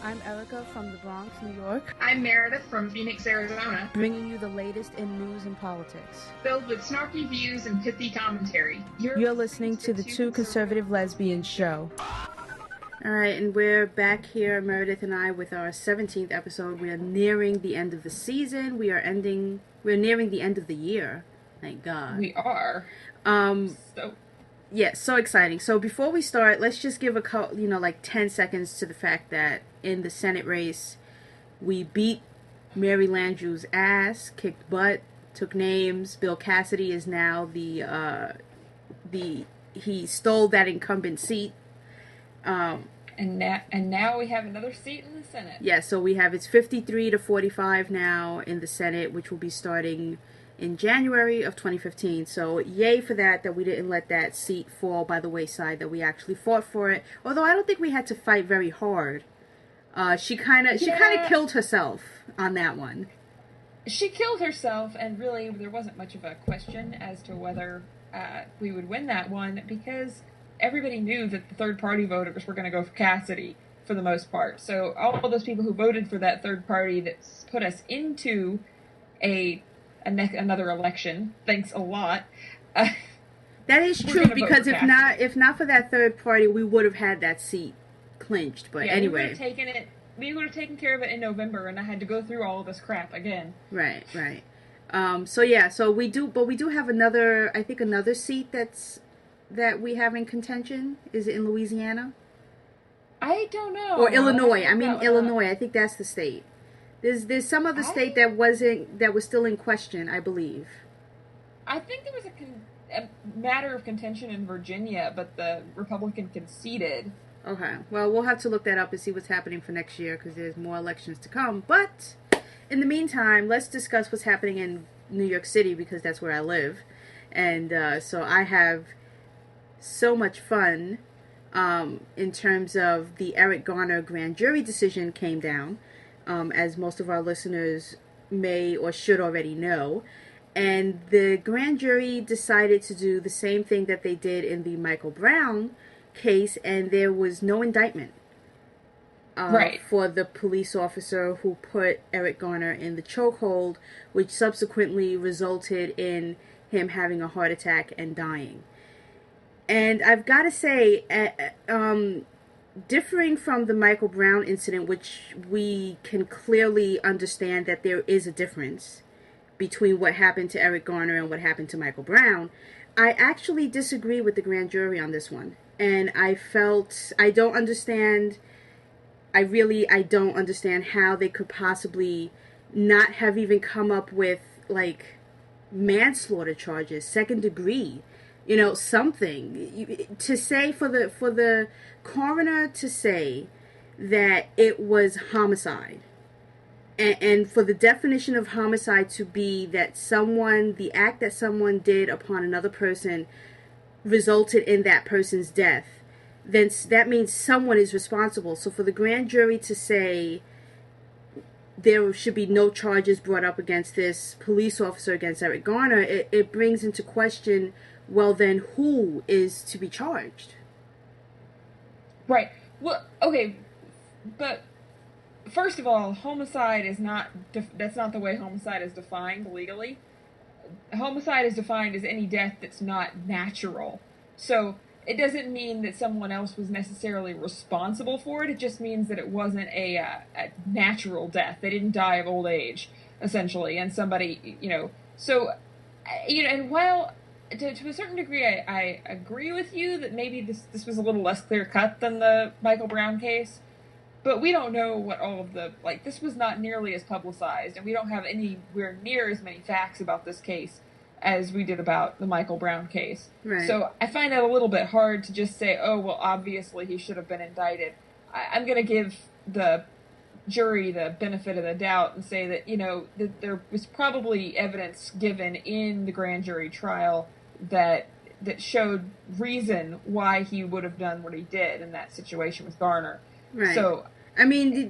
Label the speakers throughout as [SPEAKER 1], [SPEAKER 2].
[SPEAKER 1] I'm Erica from the Bronx, New York.
[SPEAKER 2] I'm Meredith from Phoenix, Arizona.
[SPEAKER 1] Bringing you the latest in news and politics.
[SPEAKER 2] Filled with snarky views and pithy commentary.
[SPEAKER 1] You're listening to the Two Conservative Lesbians show. Alright, and we're back here, Meredith and I, with our 17th episode. We are nearing the end of the season. We're nearing the end of the year. Thank God.
[SPEAKER 2] We are.
[SPEAKER 1] Yeah, so exciting. So before we start, let's just give like 10 seconds to the fact that in the Senate race, we beat Mary Landrieu's ass, kicked butt, took names. Bill Cassidy is now he stole that incumbent seat.
[SPEAKER 2] And now we have another seat in the Senate.
[SPEAKER 1] Yeah, so it's 53 to 45 now in the Senate, which will be starting in January of 2015. So yay for that we didn't let that seat fall by the wayside, that we actually fought for it. Although I don't think we had to fight very hard. She kind of killed herself on that one.
[SPEAKER 2] She killed herself, and really there wasn't much of a question as to whether we would win that one, because everybody knew that the third party voters were going to go for Cassidy for the most part. So all of those people who voted for that third party that put us into another election, thanks a lot.
[SPEAKER 1] That is true, because if not for that third party, we would have had that seat clinched. But yeah, anyway,
[SPEAKER 2] we would have taken care of it in November, and I had to go through all of this crap again.
[SPEAKER 1] Right. So we do have another seat that we have in contention. Is it in Louisiana?
[SPEAKER 2] I don't know.
[SPEAKER 1] Or Illinois. Illinois. I think that's the state. There's some other state that was still in question, I believe.
[SPEAKER 2] I think there was a matter of contention in Virginia, but the Republican conceded.
[SPEAKER 1] Okay. Well, we'll have to look that up and see what's happening for next year, because there's more elections to come. But in the meantime, let's discuss what's happening in New York City, because that's where I live. And so I have so much fun in terms of the Eric Garner grand jury decision came down. As most of our listeners may or should already know. And the grand jury decided to do the same thing that they did in the Michael Brown case, and there was no indictment for the police officer who put Eric Garner in the chokehold, which subsequently resulted in him having a heart attack and dying. And I've got to say, differing from the Michael Brown incident, which we can clearly understand that there is a difference between what happened to Eric Garner and what happened to Michael Brown, I actually disagree with the grand jury on this one. And I don't understand how they could possibly not have even come up with, like, manslaughter charges, second degree. Something to say for the coroner to say that it was homicide, and for the definition of homicide to be that the act that someone did upon another person resulted in that person's death, then that means someone is responsible. So for the grand jury to say there should be no charges brought up against this police officer, against Eric Garner, it brings into question, well, then who is to be charged?
[SPEAKER 2] Right. Well, okay, but first of all, homicide is that's not the way homicide is defined legally. Homicide is defined as any death that's not natural. So it doesn't mean that someone else was necessarily responsible for it. It just means that it wasn't a natural death. They didn't die of old age, essentially, and somebody, So, and while to a certain degree, I agree with you that maybe this was a little less clear-cut than the Michael Brown case, but we don't know what all of this was not nearly as publicized, and we don't have anywhere near as many facts about this case as we did about the Michael Brown case.
[SPEAKER 1] Right.
[SPEAKER 2] So I find it a little bit hard to just say, oh, well, obviously he should have been indicted. I'm going to give the jury the benefit of the doubt and say that, that there was probably evidence given in the grand jury trial that showed reason why he would have done what he did in that situation with Garner.
[SPEAKER 1] Right.
[SPEAKER 2] So,
[SPEAKER 1] I mean,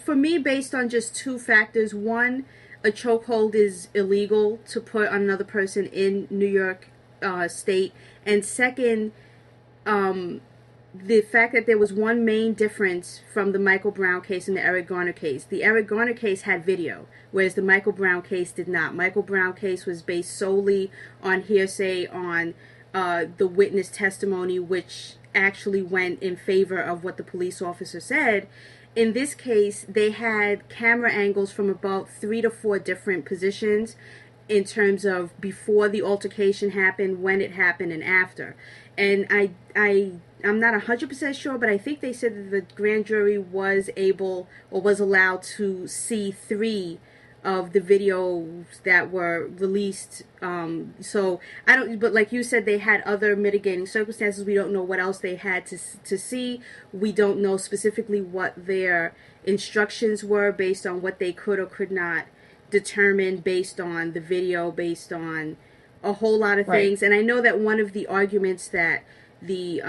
[SPEAKER 1] for me, based on just two factors. One, a chokehold is illegal to put on another person in New York State. And second, the fact that there was one main difference from the Michael Brown case and the Eric Garner case. The Eric Garner case had video, whereas the Michael Brown case did not. Michael Brown case was based solely on hearsay, on the witness testimony, which actually went in favor of what the police officer said. In this case, they had camera angles from about 3 to 4 different positions in terms of before the altercation happened, when it happened, and after. And I'm not 100% sure, but I think they said that the grand jury was able or was allowed to see 3 of the videos that were released. So I don't, but like you said, they had other mitigating circumstances. We don't know what else they had to see. We don't know specifically what their instructions were based on what they could or could not determine based on the video, based on a whole lot of things. And I know that one of the arguments that the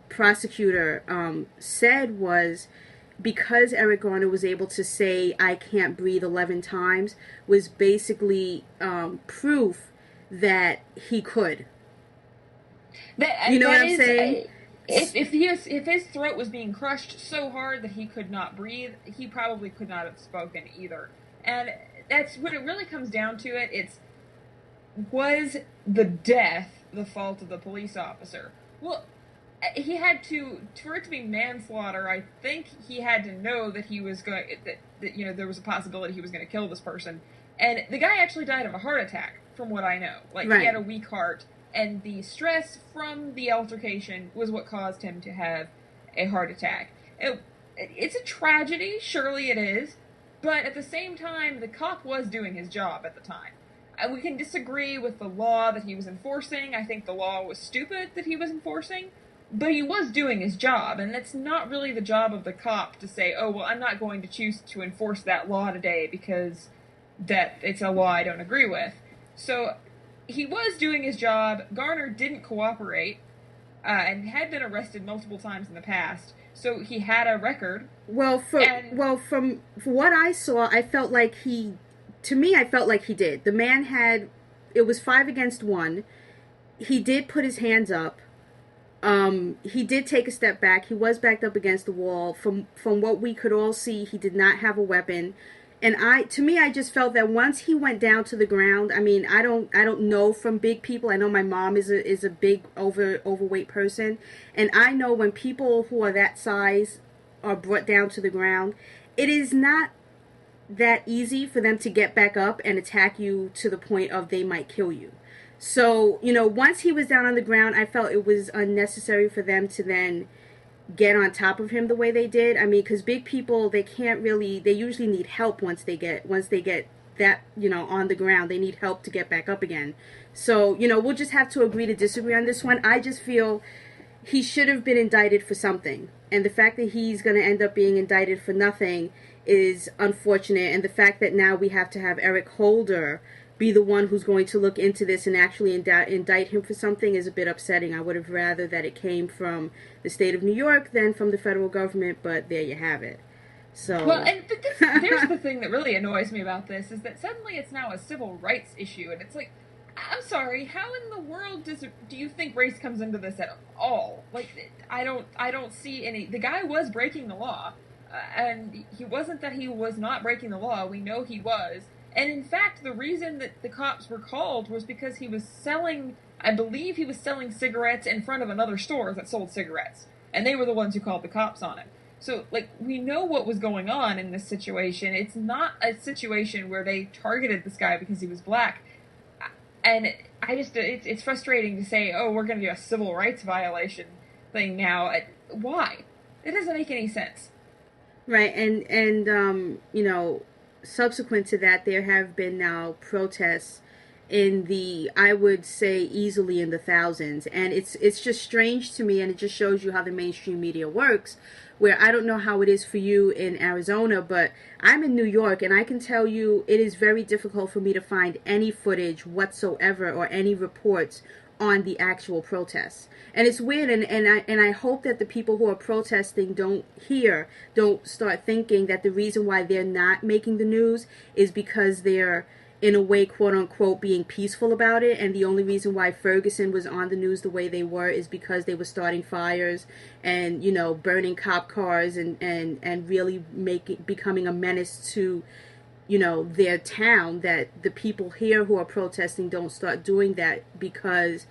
[SPEAKER 1] prosecutor said was, because Eric Garner was able to say "I can't breathe" 11 times, was basically proof that he could. You know what I'm saying?
[SPEAKER 2] If his throat was being crushed so hard that he could not breathe, he probably could not have spoken either. And that's when it really comes down to it. Was the death the fault of the police officer? Well, he had to, for it to be manslaughter, I think he had to know that he was going, that you know, there was a possibility he was going to kill this person. And the guy actually died of a heart attack, from what I know. Like, he had a weak heart, and the stress from the altercation was what caused him to have a heart attack. It's a tragedy, surely it is, but at the same time, the cop was doing his job at the time. We can disagree with the law that he was enforcing. I think the law was stupid that he was enforcing, but he was doing his job, and it's not really the job of the cop to say, oh, well, I'm not going to choose to enforce that law today because that it's a law I don't agree with. So he was doing his job. Garner didn't cooperate and had been arrested multiple times in the past, so he had a record.
[SPEAKER 1] From what I saw, I felt like he did. The man had, it was 5 against 1. He did put his hands up. He did take a step back. He was backed up against the wall. From what we could all see, he did not have a weapon. And I just felt that once he went down to the ground, I mean, I don't know from big people. I know my mom is a big overweight person, and I know when people who are that size are brought down to the ground, it is not that easy for them to get back up and attack you to the point of they might kill you. So, you know, once he was down on the ground, I felt it was unnecessary for them to then get on top of him the way they did. I mean, because big people, they usually need help once they get that, you know, on the ground. They need help to get back up again. So, you know, we'll just have to agree to disagree on this one. I just feel he should have been indicted for something. And the fact that he's going to end up being indicted for nothing is unfortunate. And the fact that now we have to have Eric Holder be the one who's going to look into this and actually indict him for something is a bit upsetting. I would have rather that it came from the state of New York than from the federal government, but there you have it. So
[SPEAKER 2] well, and there's the thing that really annoys me about this is that suddenly it's now a civil rights issue, and it's like, I'm sorry, how in the world do you think race comes into this at all? Like, I don't see any. The guy was breaking the law, and he wasn't that he was not breaking the law. We know he was. And in fact, the reason that the cops were called was because he was selling, I believe he was selling cigarettes in front of another store that sold cigarettes. And they were the ones who called the cops on him. So, like, we know what was going on in this situation. It's not a situation where they targeted this guy because he was black. And it's frustrating to say, oh, we're going to do a civil rights violation thing now. Why? It doesn't make any sense.
[SPEAKER 1] Right, and you know, subsequent to that, there have been now protests in the, I would say, easily in the thousands. And it's just strange to me, and it just shows you how the mainstream media works, where I don't know how it is for you in Arizona, but I'm in New York, and I can tell you it is very difficult for me to find any footage whatsoever or any reports on the actual protests. And it's weird, and I hope that the people who are protesting don't start thinking that the reason why they're not making the news is because they're in a way, quote unquote, being peaceful about it. And the only reason why Ferguson was on the news the way they were is because they were starting fires and, you know, burning cop cars and really becoming a menace to, you know, their town, that the people here who are protesting don't start doing that because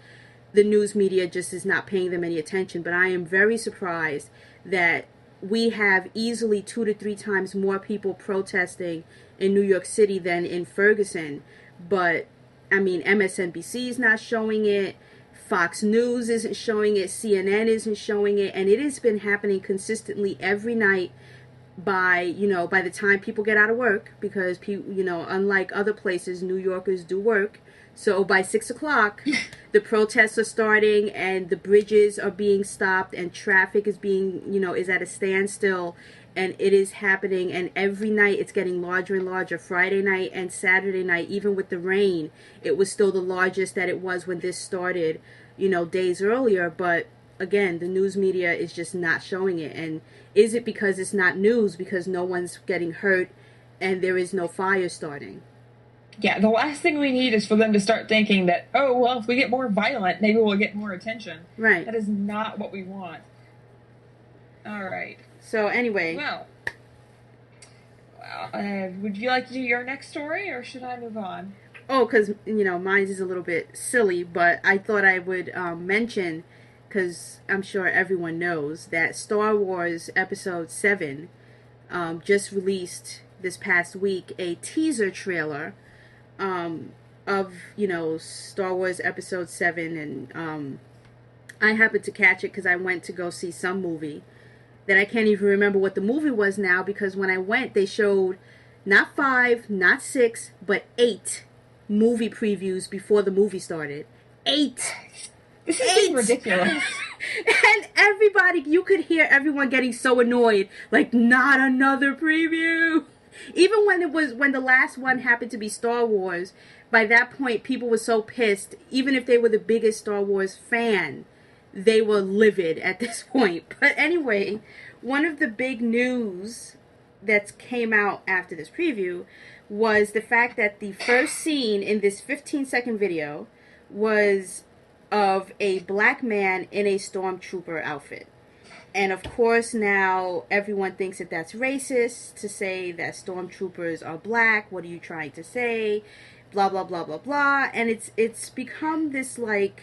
[SPEAKER 1] the news media just is not paying them any attention. But I am very surprised that we have easily 2 to 3 times more people protesting in New York City than in Ferguson. But, I mean, MSNBC is not showing it. Fox News isn't showing it. CNN isn't showing it. And it has been happening consistently every night by the time people get out of work. Because, unlike other places, New Yorkers do work. So by 6 o'clock, the protests are starting and the bridges are being stopped and traffic is is at a standstill, and it is happening. And every night it's getting larger and larger. Friday night and Saturday night, even with the rain, it was still the largest that it was when this started, days earlier. But again, the news media is just not showing it. And is it because it's not news? Because no one's getting hurt and there is no fire starting?
[SPEAKER 2] Yeah, the last thing we need is for them to start thinking that, oh, well, if we get more violent, maybe we'll get more attention.
[SPEAKER 1] Right.
[SPEAKER 2] That is not what we want. All right.
[SPEAKER 1] So, anyway.
[SPEAKER 2] Well, would you like to do your next story, or should I move on?
[SPEAKER 1] Oh, because, mine is a little bit silly, but I thought I would mention, because I'm sure everyone knows, that Star Wars Episode 7 just released this past week a teaser trailer of Star Wars Episode 7, and I happened to catch it because I went to go see some movie that I can't even remember what the movie was now, because when I went they showed not 5, not 6, but 8 movie previews before the movie started. 8!
[SPEAKER 2] This is getting ridiculous.
[SPEAKER 1] And everybody, you could hear everyone getting so annoyed, like, not another preview. Even when the last one happened to be Star Wars, by that point people were so pissed. Even if they were the biggest Star Wars fan, they were livid at this point. But anyway, one of the big news that came out after this preview was the fact that the first scene in this 15-second video was of a black man in a stormtrooper outfit. And of course now everyone thinks that that's racist to say that stormtroopers are black. What are you trying to say? Blah, blah, blah, blah, blah. And it's become this, like,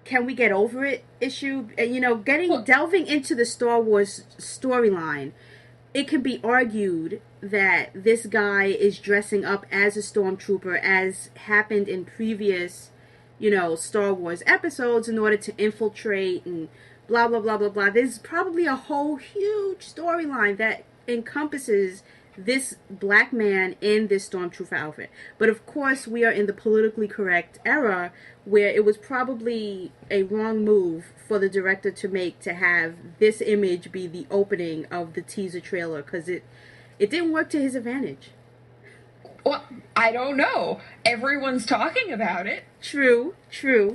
[SPEAKER 1] can we get over it issue? Delving into the Star Wars storyline, it can be argued that this guy is dressing up as a stormtrooper, as happened in previous, Star Wars episodes, in order to infiltrate and blah, blah, blah, blah, blah. There's probably a whole huge storyline that encompasses this black man in this stormtrooper outfit. But of course, we are in the politically correct era where it was probably a wrong move for the director to have this image be the opening of the teaser trailer, because it didn't work to his advantage.
[SPEAKER 2] Well, I don't know. Everyone's talking about it.
[SPEAKER 1] True.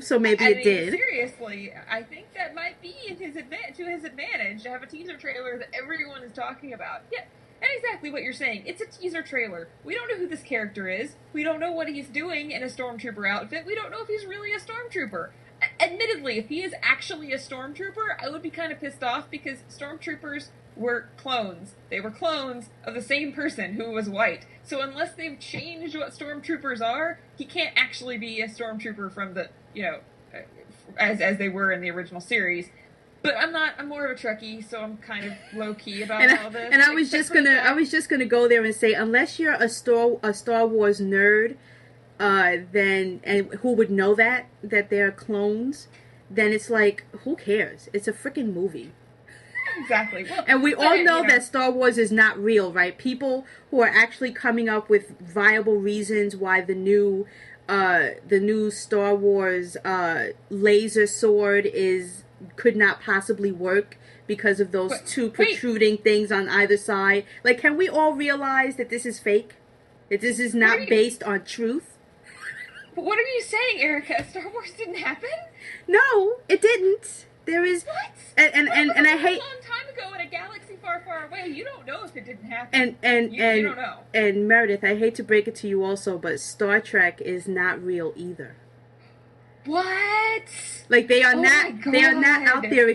[SPEAKER 1] So maybe it did.
[SPEAKER 2] Seriously, I think that might be to his advantage to have a teaser trailer that everyone is talking about. Yeah, and exactly what you're saying. It's a teaser trailer. We don't know who this character is. We don't know what he's doing in a stormtrooper outfit. We don't know if he's really a stormtrooper. Admittedly, if he is actually a stormtrooper, I would be kind of pissed off, because stormtroopers were clones. They were clones of the same person who was white. So unless they've changed what stormtroopers are, he can't actually be a stormtrooper from the, as they were in the original series. But I'm more of a Trekkie, so I'm kind of low key about all this.
[SPEAKER 1] And I was just gonna go there and say, unless you're a Star Wars nerd, then, and who would know that they're clones, then it's like, who cares? It's a freaking movie.
[SPEAKER 2] Exactly. Well,
[SPEAKER 1] and we all know that Star Wars is not real, right? People who are actually coming up with viable reasons why the new Star Wars laser sword could not possibly work because of those two protruding things on either side. Like, can we all realize that this is fake? That this is not based on truth?
[SPEAKER 2] What are you saying, Erica? Star Wars didn't happen?
[SPEAKER 1] No, it didn't. There is,
[SPEAKER 2] what?
[SPEAKER 1] And I hate.
[SPEAKER 2] A long time ago in a galaxy far, far away. You don't know if it didn't happen. You don't know.
[SPEAKER 1] And Meredith, I hate to break it to you also, but Star Trek is not real either.
[SPEAKER 2] What?
[SPEAKER 1] Like they are not out there